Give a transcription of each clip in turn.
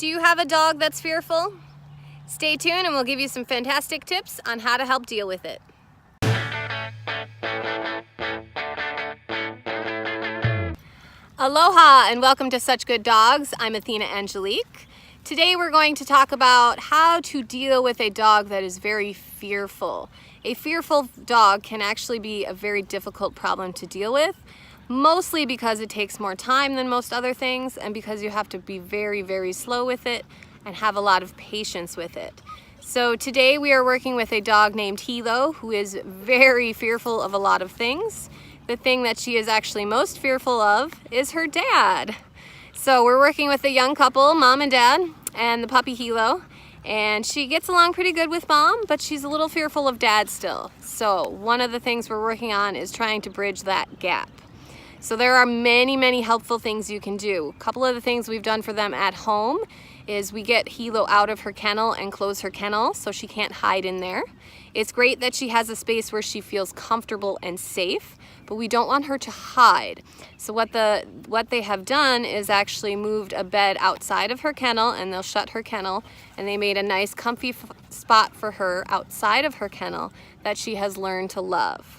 Do you have a dog that's fearful? Stay tuned and we'll give you some fantastic tips on how to help deal with it. Aloha and welcome to Such Good Dogs. I'm Athena Angelique. Today we're going to talk about how to deal with a dog that is very fearful. A fearful dog can actually be a very difficult problem to deal with, mostly because it takes more time than most other things and because you have to be very, very slow with it and have a lot of patience with it. So today we are working with a dog named Hilo, who is very fearful of a lot of things. The thing that she is actually most fearful of is her dad. So we're working with a young couple, mom and dad, and the puppy Hilo. And she gets along pretty good with mom, but she's a little fearful of dad still. So one of the things we're working on is trying to bridge that gap. So there are many, many helpful things you can do. A couple of the things we've done for them at home is we get Hilo out of her kennel and close her kennel so she can't hide in there. It's great that she has a space where she feels comfortable and safe, but we don't want her to hide. So what they have done is actually moved a bed outside of her kennel, and they'll shut her kennel, and they made a nice comfy spot for her outside of her kennel that she has learned to love.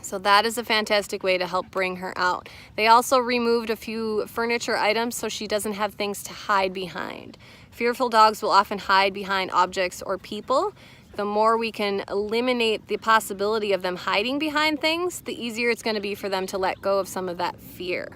So that is a fantastic way to help bring her out. They also removed a few furniture items so she doesn't have things to hide behind. Fearful dogs will often hide behind objects or people. The more we can eliminate the possibility of them hiding behind things, the easier it's going to be for them to let go of some of that fear.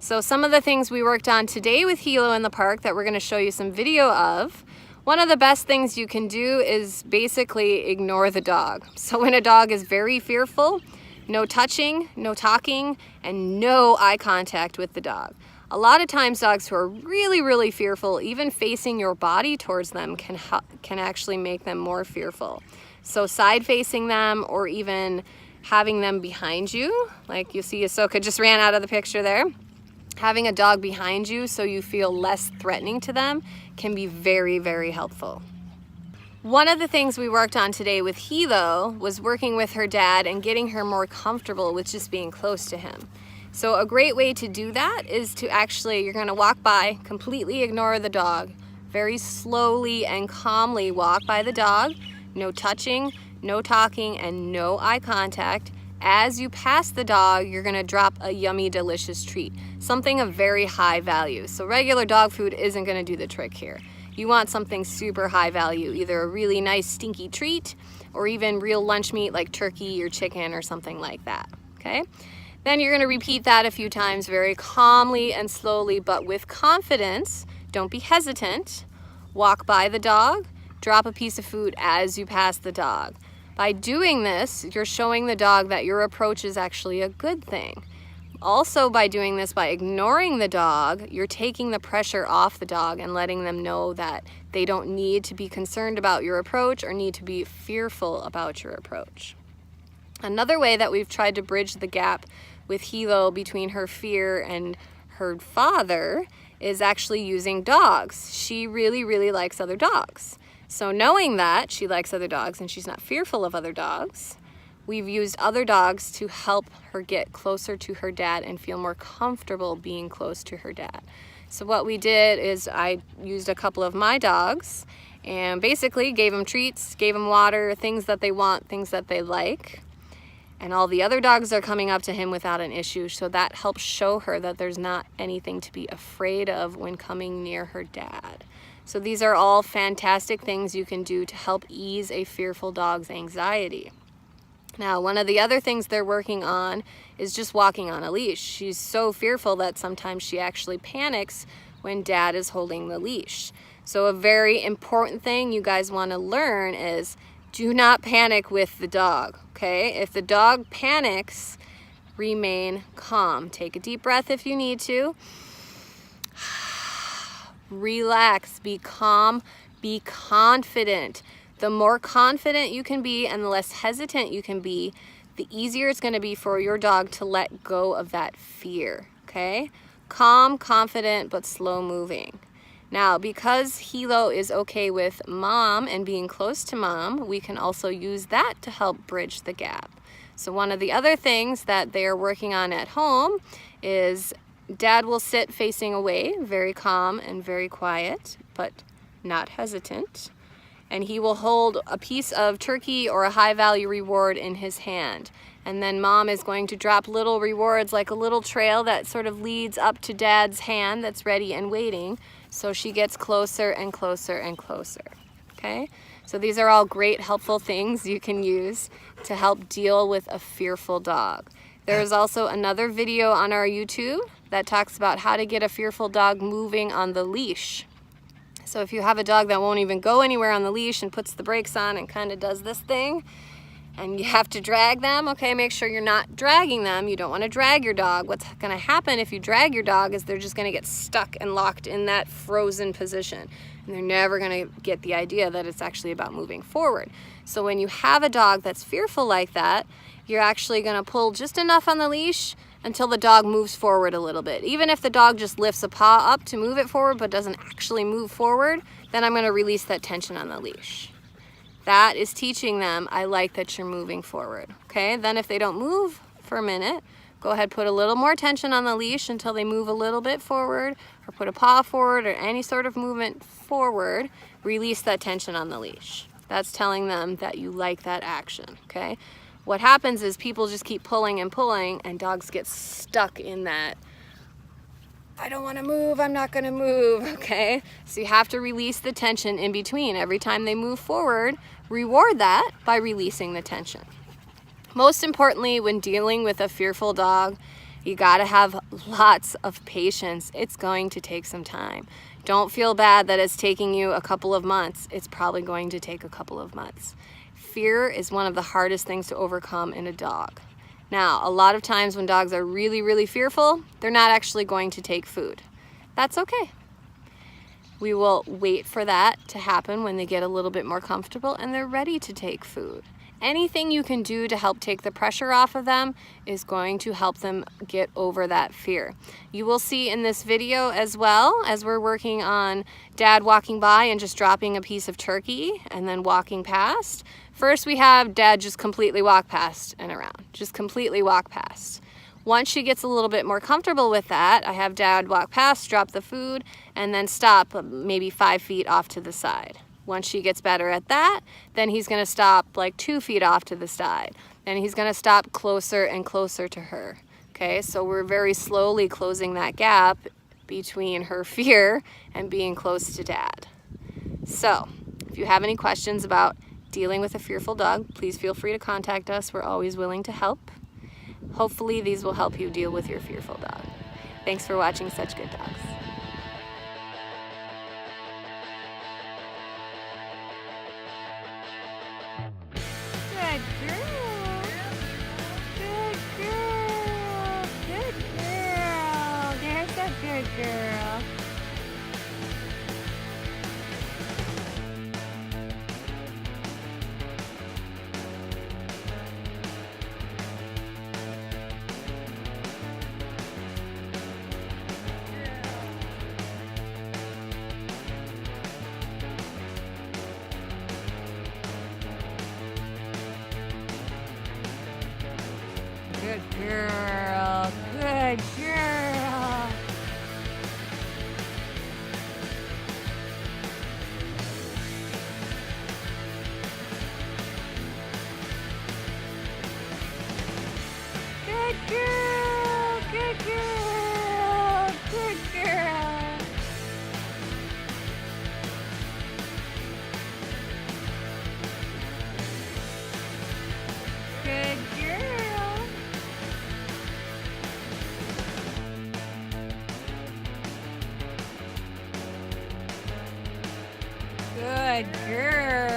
So some of the things we worked on today with Hilo in the park that we're going to show you some video of. One of the best things you can do is basically ignore the dog. So when a dog is very fearful, no touching, no talking, and no eye contact with the dog. A lot of times dogs who are really, really fearful, even facing your body towards them can actually make them more fearful. So side facing them or even having them behind you, like you see Ahsoka just ran out of the picture there. Having a dog behind you so you feel less threatening to them can be very, very helpful. One of the things we worked on today with Hilo was working with her dad and getting her more comfortable with just being close to him. So a great way to do that is to actually, you're going to walk by, completely ignore the dog, very slowly and calmly walk by the dog, no touching, no talking, and no eye contact. As you pass the dog, you're going to drop a yummy, delicious treat, something of very high value. So regular dog food isn't going to do the trick here. You want something super high value, either a really nice stinky treat or even real lunch meat like turkey or chicken or something like that, okay? Then you're going to repeat that a few times very calmly and slowly, but with confidence. Don't be hesitant. Walk by the dog, drop a piece of food as you pass the dog. By doing this, you're showing the dog that your approach is actually a good thing. Also, by doing this, by ignoring the dog, you're taking the pressure off the dog and letting them know that they don't need to be concerned about your approach or need to be fearful about your approach. Another way that we've tried to bridge the gap with Hilo between her fear and her father is actually using dogs. She really, really likes other dogs. So knowing that she likes other dogs and she's not fearful of other dogs, we've used other dogs to help her get closer to her dad and feel more comfortable being close to her dad. So what we did is I used a couple of my dogs and basically gave them treats, gave them water, things that they want, things that they like. And all the other dogs are coming up to him without an issue. So that helps show her that there's not anything to be afraid of when coming near her dad. So these are all fantastic things you can do to help ease a fearful dog's anxiety. Now, one of the other things they're working on is just walking on a leash. She's so fearful that sometimes she actually panics when dad is holding the leash. So a very important thing you guys want to learn is do not panic with the dog, okay? If the dog panics, remain calm. Take a deep breath if you need to. Relax, be calm, be confident. The more confident you can be and the less hesitant you can be, the easier it's going to be for your dog to let go of that fear, okay? Calm, confident, but slow moving. Now, because Hilo is okay with mom and being close to mom, we can also use that to help bridge the gap. So one of the other things that they're working on at home is Dad will sit facing away, very calm and very quiet, but not hesitant. And he will hold a piece of turkey or a high value reward in his hand. And then Mom is going to drop little rewards, like a little trail that sort of leads up to Dad's hand that's ready and waiting. So she gets closer and closer and closer, okay? So these are all great helpful things you can use to help deal with a fearful dog. There is also another video on our YouTube that talks about how to get a fearful dog moving on the leash. So if you have a dog that won't even go anywhere on the leash and puts the brakes on and kind of does this thing, and you have to drag them, okay, make sure you're not dragging them. You don't want to drag your dog. What's going to happen if you drag your dog is they're just going to get stuck and locked in that frozen position. And they're never going to get the idea that it's actually about moving forward. So when you have a dog that's fearful like that, you're actually going to pull just enough on the leash until the dog moves forward a little bit. Even if the dog just lifts a paw up to move it forward but doesn't actually move forward, then I'm going to release that tension on the leash. That is teaching them, I like that you're moving forward. Okay, then if they don't move for a minute, go ahead, put a little more tension on the leash until they move a little bit forward, or put a paw forward or any sort of movement forward. Release that tension on the leash. That's telling them that you like that action, okay? What happens is people just keep pulling and pulling, and dogs get stuck in that, I don't want to move, I'm not going to move, okay? So you have to release the tension in between. Every time they move forward, reward that by releasing the tension. Most importantly, when dealing with a fearful dog, you got to have lots of patience. It's going to take some time. Don't feel bad that it's taking you a couple of months. It's probably going to take a couple of months. Fear is one of the hardest things to overcome in a dog. Now, a lot of times when dogs are really, really fearful, they're not actually going to take food. That's okay. We will wait for that to happen when they get a little bit more comfortable and they're ready to take food. Anything you can do to help take the pressure off of them is going to help them get over that fear. You will see in this video, as well as we're working on Dad walking by and just dropping a piece of turkey and then walking past. First we have Dad just completely walk past and around, just completely walk past. Once she gets a little bit more comfortable with that, I have Dad walk past, drop the food, and then stop maybe 5 feet off to the side. Once she gets better at that, then he's going to stop like 2 feet off to the side. Then he's going to stop closer and closer to her. Okay, so we're very slowly closing that gap between her fear and being close to Dad. So, if you have any questions about dealing with a fearful dog, please feel free to contact us. We're always willing to help. Hopefully these will help you deal with your fearful dog. Thanks for watching Such Good Dogs. Good girl. Good girl. Good girl. There's a good girl. Good girl. Good girl. Good girl. Good girl. Good girl. Good girl. Good girl.